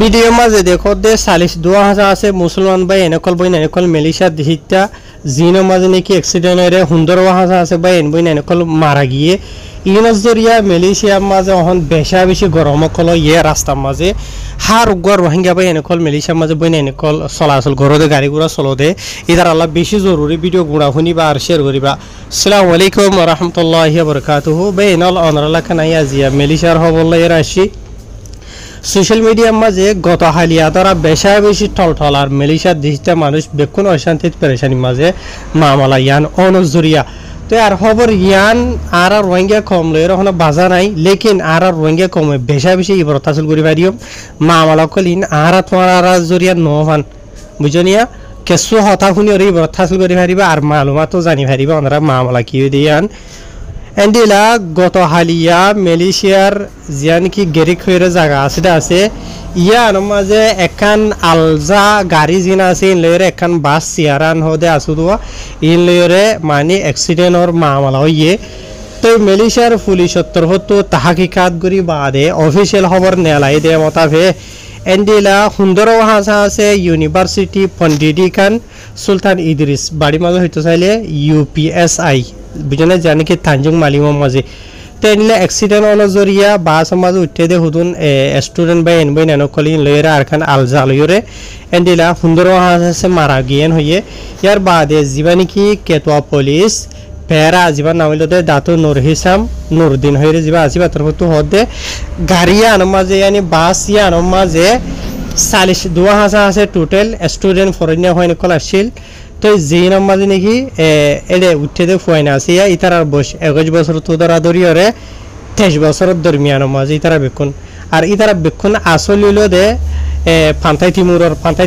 Video মাঝে দেখো দে 42,000 আছে মুসলমান ভাই এনেকল বই এনেকল মালয়েশিয়া দিহিতা জিনো মাঝে নাকি অ্যাক্সিডেন্ট হয়ে 15,000 আছে ভাই এন বই এনেকল মারা গিয়ে ইনস জরিয়া মালয়েশিয়া মাঝে অহন বেশি গরম কল ইয়ে রাস্তার মাঝে হার উগ্র রোহিঙ্গা ভাই এনেকল মালয়েশিয়া মাঝে বই এনেকল চলাচল ঘরতে গাড়ি ঘোড়া চলো দে ইদার আল্লাহ বেশি জরুরি ভিডিও গুড়া শুনিবা আর শেয়ার করিবা। আসসালামু আলাইকুম ওয়া রাহমাতুল্লাহি ওয়া বারাকাতুহু। ভাই এনল অনরালা খানাইয়া জিয়া মালয়েশিয়ার হবল্লা এর আসি সোশ্যাল মিডিয়ার মাঝে গত হালিয়া তারা বেশি টলটল আর মালয়েশিয়ার দেশটা মানুষ বেকুন অশান্তিত পেরেশানির মাঝে মামলা ইয়ান অনজরিয়া তো আর খবর ইয়ান আর রোহিঙ্গা কম লই এরকম বাজা নাই লেকিন আর রোহিঙ্গা কমে বেশি ইবরত হাসিল করি পারিও মামলা কলিন আর তোমার আর জরিয়া নহন বুঝনিয়া কেসু হতা শুনি ওর ইবরত হাসিল করি পারিবা আর মালুমাতও জানি পারিবা ওনারা মামলা কি দিয়ান এন্ডিলা গত হালিয়া মালয়েশিয়ার জিয়ান কি গেরিক হয়ে জায়গা আছে ইয়ান মাঝে এখান আলজা গাড়ি জিনা আছে ইন লয়রে এখান বাস সিয়ারান হদে আসুদুয়া ইন লয়রে মানে অ্যাক্সিডেন্টর মামলা হইয়ে তো মালয়েশিয়ার পুলিশ তরফতো তাহাকিকাত করি বাদে অফিসিয়াল খবর নেলাই দে মতাফে এন্ডিলা 15,000 আছে ইউনিভার্সিটি পন্ডিডি খান সুলতান ইদ্রিস বাড়ি মাঝে হইতে চাইলে UPSI বুঝনে জানি কি তানজুং মালিমর মাঝে তেনলে অ্যাক্সিডেন্ট অনুজরিয়া বাস মাঝে উঠে দে হুদুন স্টুডেন্ট বাই এনবাই নানকলিন লয়রা আর খান আলজা লয়রে এন্ডিলা 15,000 আছে মারা গিয়েন হইয়ে ইয়ার বাদে জীবানি কি কেতোয়া পুলিশ পেরা জীবা নামিলতে দাতো নূর হিসাম নুরুদ্দিন হইরে জীবা আসিবা তরফতো হদে গাড়িয়া আনমাজে यानी বাস ইয়া আনমাজে 42,000 আছে টোটাল স্টুডেন্ট ফরেনিয়া হইন কল আসিল তো জিন মাঝে নাকি এডে উঠে দে ফয়না আছে ইতার বয়স 21 বছর তো ধরা ধরিয়রে 23 বছরের দরমিয়ান মাঝে ইতারা বেকুন আর ইতারা বেকুন আসল হইলো দে পান্থাই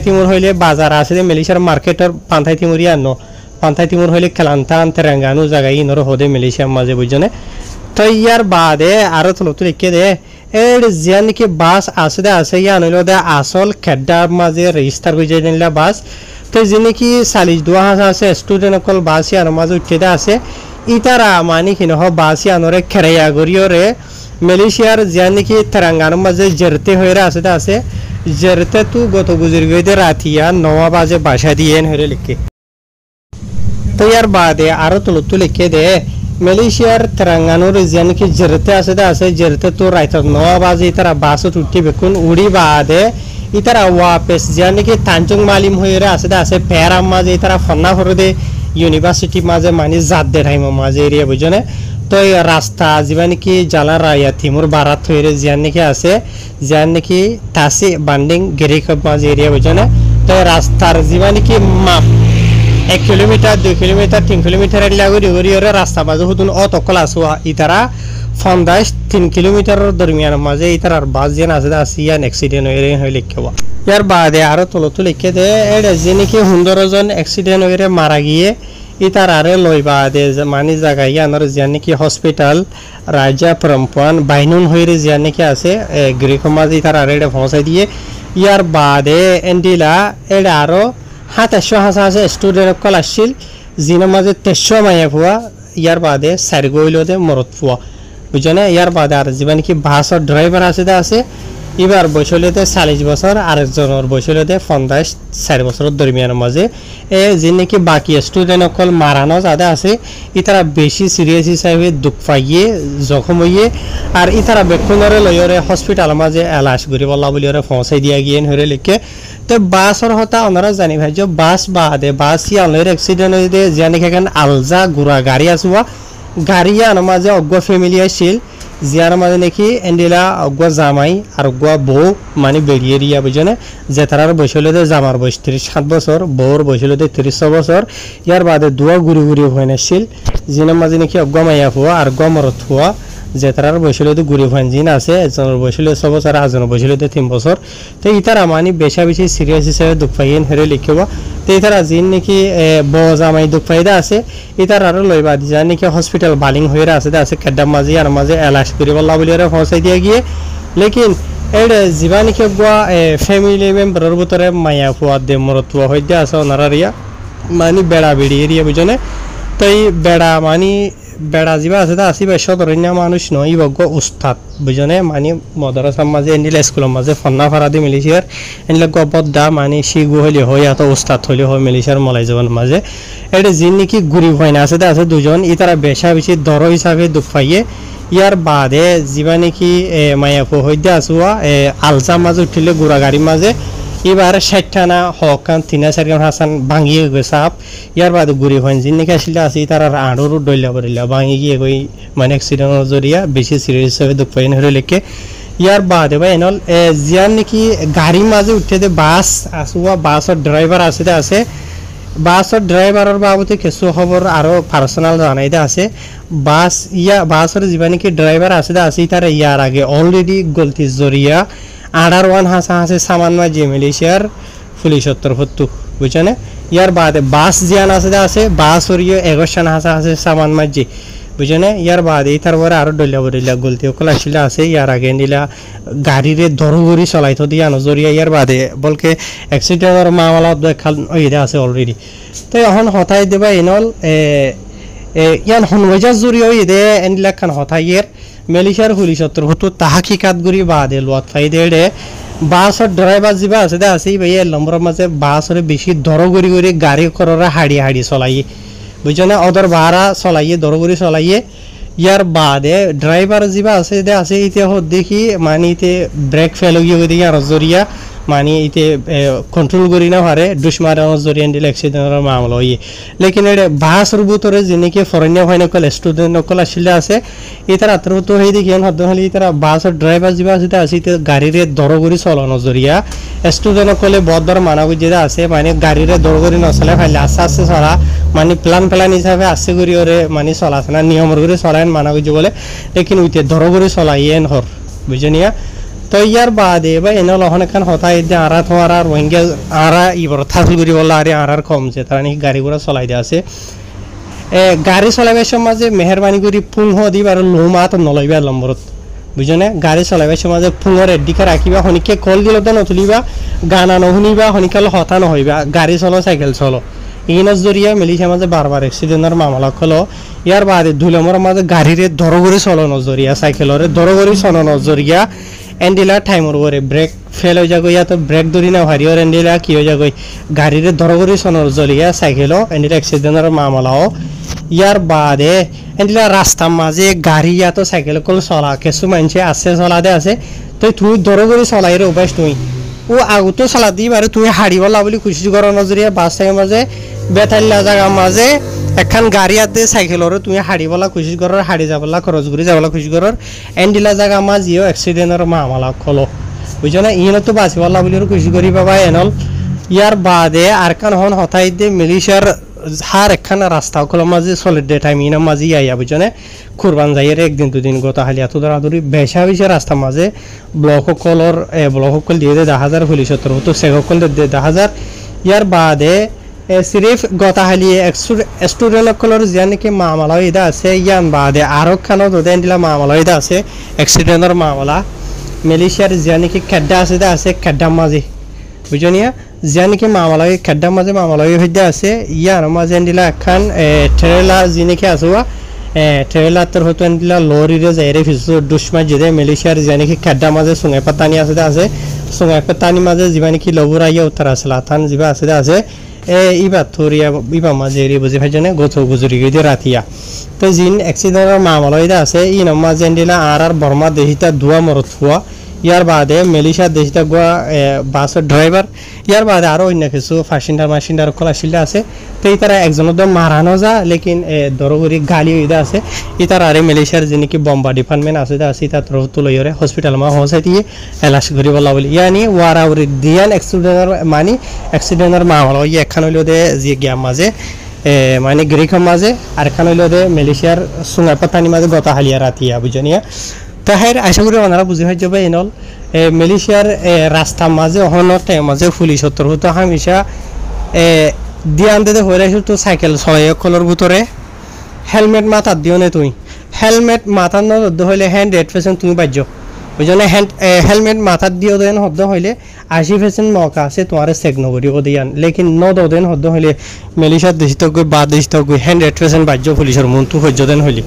তিমুর হইলে বাজার আছে মালয়েশিয়ার মার্কেটের পান্থাই তিমুরিয়া ন পান্থাই তিমুর হইলে খেলান্তান তেরেঙ্গানো জায়গায় ইনর হদে মালয়েশিয়ার মাঝে বুঝনে তো ইয়ার বাদে আরো তো লিখে দে এর জিয়ান কি বাস আছে ইয়া নইলো দে আসল খেড্ডার মাঝে রেজিস্টার হয়ে যায় নিলা বাস তো যিনি কি 42,000 আছে স্টুডেন্ট কল বাস ইয়ার মাঝে উঠে দে আছে ইতারা মানে কি নহ বাস ইয়ানরে খেরাইয়া গরিয়রে মালয়েশিয়ার জিয়ান কি তেরেঙ্গানো মাঝে জেরতে হইরা আছে জেরতে তু গত গুজর গইতে রাতিয়া 9 বাজে বাসা দিয়েন হইরে লিখে তো ইয়ার বাদে আরো তো লিখে দে মালয়েশিয়ার তেরেঙ্গানোর জিয়ান কি জেরতে আছে জেরতে তো রাত 9 বাজে ইতারা বাসত উঠি বেকুন উড়ি বাদে ইতারা ওয়াপেস জিয়ান কি তানজুং মালিম হইরা আছে পেরাম মাঝে ইতারা ফন্না ফরদে ইউনিভার্সিটি মাঝে মানে জাত দে টাইম মাঝে এরিয়া বুঝনে তো এই রাস্তা জীবান কি জালা রায়া তিমুর বারাত হইরে জিয়ান নাকি আছে জিয়ান নাকি তাসি বান্ডিং গেরিক মাঝে এরিয়া বুঝনে তো রাস্তার জীবান কি মাপ 1 কিলোমিটার 2 কিলোমিটার 3 কিলোমিটার লাগি রাস্তা মাঝে হুদুন অতকল আসুয়া ইতারা 3 কিলোমিটারের দরমিয়ান মাঝে ইতারার বাস যেন আছে আসিয়ান অ্যাক্সিডেন্ট হয়ে লিখবা ইয়ার বাদে আরো তো লিখে দে এডে যিনি কি 15 জন অ্যাক্সিডেন্ট হয়ে মারা গিয়ে ইতার আরে লই বাদে মানে জায়গা ইয়ানর জানি কি হসপিটাল রাজা পরম্পান বাইনুন হইরে জানি কি আছে গ্রিক মাঝে ইতার আরে পৌঁছাই দিয়ে ইয়ার বাদে এন্ডিলা এডে আরো 27,000 আছে স্টুডেন্ট কল আসছিল জিনা মাঝে 23 মাইয়া ফুয়া ইয়ার বাদে সারগইলতে মরত ফুয়া বুঝনে ইয়ার বাদে আর জীবন কি বাসর ড্রাইভার আছে এবার বয়সলতে 40 বছর আরেকজনের বয়সলতে 4 বছরের দরমিয়ান মাঝে যিনি কি বাকি স্টুডেন্ট কল মারানো যাদা আছে ইতারা বেশি সিরিয়াস হিসাবে দুঃখ পাইয়ে জখম হইয়ে আর ইতারা বেকুনরে লয়রে হসপিটাল মাঝে এলাশ করি বলা বলিরে পৌঁছাই দিয়া গিয়েন হইরে লিখে তো বাসর হতা ওনারা জানি ভাই যে বাস বাদে বাস ইয়ালের অ্যাক্সিডেন্ট হইতে জানি কেন আলজা গুড়া গাড়ি আসুয়া গাড়িয়া মাঝে অজ্ঞ ফ্যামিলি আসছিল জিয়ার মাঝে নাকি এন্ডিলা অজ্ঞ জামাই আর অজ্ঞ বউ মানে বেরিয়ে রিয়া বুঝনে যে তার বয়সলতে জামার বয়স 37 বছর বউর বয়সলতে 36 বছর ইয়ার বাদে দুয়া গুড়ি হয়ে আসছিল জিনার মাঝে নাকি অজ্ঞ মাইয়া হওয়া আর অজ্ঞ মরত হওয়া যে তার বয়সলতে গুড়ি ভান জিন আছে একজনের বয়সলে 6 বছর আজনের বয়সলতে 3 বছর তো ইতারা মানে বেশি সিরিয়াস হিসেবে দুঃখ পাইয়েন হেরে লিখব তো ইতারা জিন নাকি বউ জামাই দুঃখ পাইদা আছে ইতার আরো লইবা যা নাকি হসপিটাল বালিং হয়ে আছে কাড্ডাম মাঝে আর মাঝে এলাশ করি বল্লা বলিয়ারে পৌঁছাই দিয়ে গিয়ে লেকিন এডে জীবানি কি ফ্যামিলি মেম্বারের ভিতরে মায়া ফুয়া দে মরতুয়া হইতে আছে ওনারা রিয়া মানে বেড়া বেড়ি এরিয়া বুঝনে তো এই বেড়া মানে বেড়া যিবা আছে তা আসি বেশ ধরনিয়া মানুষ নয় বগ্গ উস্তাদ বুঝনে মানে মদরসার মাঝে এন্ডিলা স্কুলের মাঝে ফন্না ফারাদি মিলিশিয়ার এন্ডিলা গবদ্দা মানে শিগু হইলে হয় এত উস্তাদ হইলে হয় মিলিশিয়ার মলাই যাবার মাঝে এটা জিন নাকি গুরি হয় না আছে তা আছে দুজন ই তারা বেশা বেশি দর হিসাবে দুঃখ পাইয়ে ইয়ার বাদে যিবা নাকি মায়াপু হইতে আসুয়া আলসা মাঝে উঠিলে গুড়া গাড়ির মাঝে এবার 60টানা হকান 3-4 হাসান ভাঙিয়ে গেছে আপ ইয়ার বাদে গুড়ি হয় জিন নাকি আসলে আসি তারা আড়রও ডইলা পড়িলা ভাঙি গিয়ে কই মানে অ্যাক্সিডেন্টের জরিয়া বেশি সিরিয়াস হিসাবে দুঃখ পাইন হলে লেখে ইয়ার বাদে ভাই এনল জিয়ান নাকি গাড়ির মাঝে উঠে দে বাস আসুয়া বাসের ড্রাইভার আছে বাসের ড্রাইভারের বাবদে কিছু খবর আরো পার্সোনাল জানাইতে আছে বাসের যিবা নাকি ড্রাইভার আছে তার ইয়ার আগে অলরেডি গলতির জরিয়া আড়ার ওয়ান হাসা সামান মাঝে মিলিশিয়ার পুলিশের তরফত বুঝছেন ইয়ার বাদে বাস জিয়ান আছে বাসের এগোশান হাসা সামান মাঝে বুঝছেন ইয়ার বাদে তারপরে আরো ডলিয়া গলতি সকল আসলে আছে ইয়ার আগে নিলা গাড়িরে দরগরি চলাইতো দিয়া নজরিয়া ইয়ার বাদে বলকে অ্যাক্সিডেন্টের মামলা দেখাল ওইটা আছে অলরেডি তো এখন হঠাৎ দেবা এনল ইয়ান হনওয়াজার জরিয়া ওইদে এনলা খান হঠাইয়ের মেলিশিয়ার পুলিশের তরফত তাহাকিকাত গুরি বাদে লোয়াত ফাইদে বাসের ড্রাইভার যিবা আছে ভাই নম্বরের মাঝে বাসরে বেশি দরগরি গাড়ি করারা হাড়ি চলাইয়ে বুঝছো না ওদের ভাড়া চলাইয়ে দরগরি চলাইয়ে ইয়ার বাদে ড্রাইভার যিবা আছে ইতিয়া দেখি মানে ইতে ব্রেক ফেল গিয়ে দেখি আর জরিয়া মানে ইতে কন্ট্রোল করি না পারে দুশ্মারানোর জরিয়া দিলে অ্যাক্সিডেন্টের মামলা হইয়ে লেকিন এটা বাসের ভিতরে যেনেকি ফরেনিয়া হয় নকল স্টুডেন্ট নকল আসলে আছে ইতার আত্মহত হয়ে দেখি হদ্দ হলে তারা বাসের ড্রাইভার যিবা আছে গাড়িরে দরগরি চলানোর জরিয়া স্টুডেন্ট নকলে বদর মানা যেটা আছে মানে গাড়িরে দরগরি নচলে ফাইলে আস্তে চলা মানে প্লান হিসাবে আস্তে করি ওরে মানে চলাছে না নিয়মর করে চলাইন মানা করছে বলে লেকিন উইতে দরগরি চলাইয়েন হর বুঝনিয়া তো ইয়ার বাদে বা এনে লহন এখান হতাই যে আরা তোমার আর রোহিঙ্গা আরা ইবর থাকল করি বললো আরে আর কমছে তারা নাকি গাড়ি ঘোড়া চলাই দিয়ে আছে গাড়ি চলাইবার সমাজে মেহরবানি করি ফুল দিবা আর লোমাত নলইবা নম্বরত বুঝনে গাড়ি চলাইবার সমাজে ফুলের এডিকা রাখিবা শনিকে কল দিলে তো নতুলিবা গানা নশুনিবা শনিকাল হতা নহইবা গাড়ি চলো সাইকেল চলো ইনার জরিয়া মিলিশিয়ার মাঝে বারবার অ্যাক্সিডেন্টের মামলা হলো ইয়ার বাদে ধুলামর মাঝে গাড়িরে দরগরি চলানোর জরিয়া সাইকেলরে দরগরি চলানোর জরিয়া এন্ডিলা টাইমর করে ব্রেক ফেল হয়ে যাগো তো ব্রেক ধরি না হারিয়ে এন্ডিলা কি হয়ে যাগো গাড়িরে দরগরি চলানোর জরিয়া সাইকেলও এন্ডিলা অ্যাক্সিডেন্টের মামলাও ইয়ার বাদে এন্ডিলা রাস্তার মাঝে গাড়ি তো সাইকেল কল চলা কিছু মানুষে আছে চলাতে আছে তো তুই দরগরি চলাই রে অভ্যাস তুই ও আগতো চলা দি বারে তুই হারিবলা বলে খুশি করার নজরিয়া বাস টাইমের মাঝে বেতাল্লা জায়গার মাঝে এখন গাড়ি আতে সাইকেলরে তুমি হারিবলা খুশি করার হারি যাবলা খরচ করে যাবলা খুশি করার এন্ডিলা জায়গা মাঝিও অ্যাক্সিডেন্টের মামলা খলো বুঝছো না ইনো তো বাঁচিবলা বলে খুশি করি বাবা এনল ইয়ার বাদে আর কান হন হঠাৎ দিয়ে মিলিশিয়ার হার একখান রাস্তা কলম মাঝে সলিড ডে টাইম ইনার মাঝে আইয়া বুঝছো না কুরবান যাইয়ের একদিন দুদিন গত হালি এত দৌড়াদৌড়ি বেশা রাস্তার মাঝে ব্লক কল দিয়ে 10,000 পুলিশের তরফ চেক কল দিয়ে 10,000 ইয়ার বাদে সিরিফ গত হালি স্টুডেন্ট সকলের যে নাকি মামলা এটা আছে ইয়ান বাদে আরো খানো তোদের দিলা মামলা এটা আছে অ্যাক্সিডেন্টের মামলা মিলিশিয়ার যে নাকি খেড্ডা আছে খেড্ডার মাঝে বুঝনিয়া যে নাকি মামলা খেড্ডার মাঝে মামলা হইতে আছে ইয়ার মাঝে দিলা এখন ট্রেলার যে নাকি আছে ট্রেলার তোর হতো দিলা লরিরে যাইরে ফিসু দুশ্মা যেদে মিলিশিয়ার যে নাকি খেড্ডার মাঝে সুঙে পাতানি আছে সুঙে পাতানি মাঝে যিবা নাকি লবুরাইয়া উত্তর আসলা থান যিবা আছে ইবা থরিয়া ইবা মাঝে বুঝি ভাইজনে গোথ গুজরি গিয়ে রাতিয়া তো জিন অ্যাক্সিডেন্টের মামলা আছে ই নমা জেন্ডিলা আর বর্মা দেহিতা দুয়া মরত হওয়া ইয়ার বাদে মেলিশা দেহিতা গোয়া বাসের ড্রাইভার ইয়ার বাদে আরো অন্য কিছু মাসিন্ডার কল আসলে আছে তো এই তারা একজনের দম মারানো যা লেকিন দরগরি গালি ইদা আছে ই তার আরে মালয়েশিয়ার যে নাকি বম্বা ডিপার্টমেন্ট আছে তার তরফ লইরে হসপিটাল মা হসাই দিয়ে এলাশ করি বলা বলি ইয়ানি ওয়ারাউরি দিয়ান অ্যাক্সিডেন্টের মামলা ই একখান হইল দে যে গিয়া মাঝে মানে গ্রিকম মাঝে আর একখান হইল দে মালয়েশিয়ার সুঙ্গাই পাতানি মাঝে গতা হালিয়া রাতিয়া বুঝনিয়া তাহের আশা করি ওনারা বুঝি হয়ে যাবে এনল মালয়েশিয়ার রাস্তার মাঝে অহনতে মাঝে পুলিশের তরফ হামেশা দিয়ান দে হয়ে রাখি তো সাইকেল চলাই কলর ভিতরে হেলমেট মাথার দিও নে তুই হেলমেট মাথার নদ হইলে 100% তুমি বাজ্য ওই জন্য হেলমেট মাথার দিয়ে দেন হদ্দ হইলে 80% মৌকা আছে তোমার চেক নকরি ও দিয়ান লেকিন দেন হদ্দ হইলে মেলিশার দেশিত গই বা দেশিত গই 100% বাজ্য পুলিশের মন তু হজ্য দেন হইলি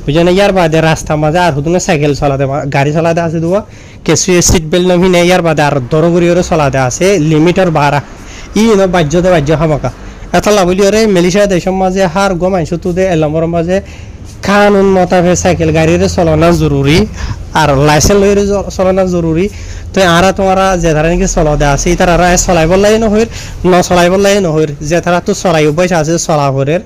ওই জন্য ইয়ার বাদে রাস্তা মাঝে আর হুদুনে সাইকেল চলাতে গাড়ি চলাতে আছে দুয়া কেসু সিট বেল্ট নভিনে ইয়ার বাদে আর দরগুড়িওরে চলাতে আছে লিমিটার বাড়া বাজ্য হামাকা এত লাভলি ওরে মেলিশা দেশের মাঝে হার গমাইছ তুদে এলামর মাঝে কানুন মোতাবেক সাইকেল গাড়িরে চলানো জরুরি আর লাইসেন্স লইরে চলানো জরুরি তো আরা তোমারা যে ধারা নাকি চলাতে আছে এই তারা চলাইব লাগে নহইর চলাইব লাগে নহইর যে তারা তো চলাই অভ্যাস আছে চলাহরের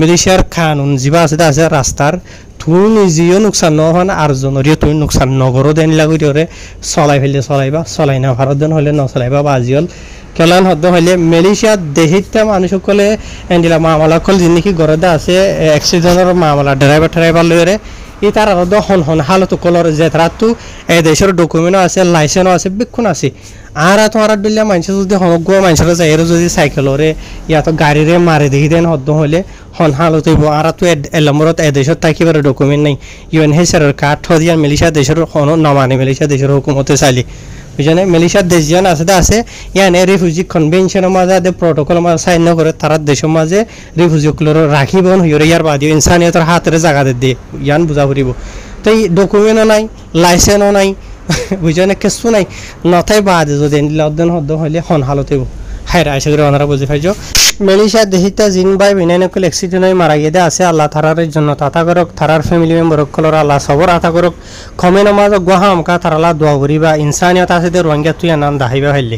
মিলিশিয়ার কানুন যিবা আছে রাস্তার তুই নিজেও নোকসান নহন আর জনরিও তুই নোকসান নগরও দেন লাগি ওরে চলাই ফেললে চলাইবা চলাই না ভারত দেন হইলে নচলাইবা বা আজিল কেলান হদ্দ হইলে মেলেছিয়া দেহিতা মানুষসকলে এন্ডিলা মামলাকল যিনিকি ঘরতে আছে এক্সিডেন্টর মামলা ড্রাইভার লইরে ই তার আরো হন হালত কলর যে তারাতো এই দেশের ডকুমেন্টও আছে লাইসেন্সও আছে বিক্ষণ আছে আর তোমার দিলে মানুষ যদি হনগুয়া মানুষের যাই যদি সাইকেলরে ইয়া তো গাড়িরে মারে দেখি দেন হদ্দ হইলে হন হালত হইব আর তো এলামরত এই দেশের থাকিবার ডকুমেন্ট নাই ইউএনএইচআর কার্ড থদিয়ান মেলিশিয়া দেশের হন নমানে মেলিশিয়া দেশের হুকুমতে চালি বুঝনে মেলিশিয়ার দেশ যেন আছে ইয়ানে রিফিউজি কনভেনশনের মাঝে প্রটোকল মাঝে সাইন করে তারা দেশের মাঝে রিফিউজিগুলোর রাখিবন হইরে ইয়ার বাদে ইনসানিয়তের হাতের জায়গা দিয়ে ইয়ান বুঝা ফুরিব তো এই ডকুমেন্টও নাই লাইসেন্সও নাই বুঝনে কিছু নাই নথাই বাদে যদি লদ্দন হদ্দ হইলে হন হালত হইব হায়রা আশা করি ওনারা বুঝে পাইছো মেলিশিয়া দেহিতা জিন বাই বিনাইনকল অ্যাক্সিডেন্ট হয়ে মারা গিয়ে আছে আল্লাহ তারার জন্য তাতা করক তারার ফ্যামিলি মেম্বার কলর আল্লাহ সবর আতা করক খমে নমাজ গুয়াহামকা তারালা দোয়া করিবা ইনসানিয়ত আছে রোহিঙ্গা তুই নাম দাহিবা হইলে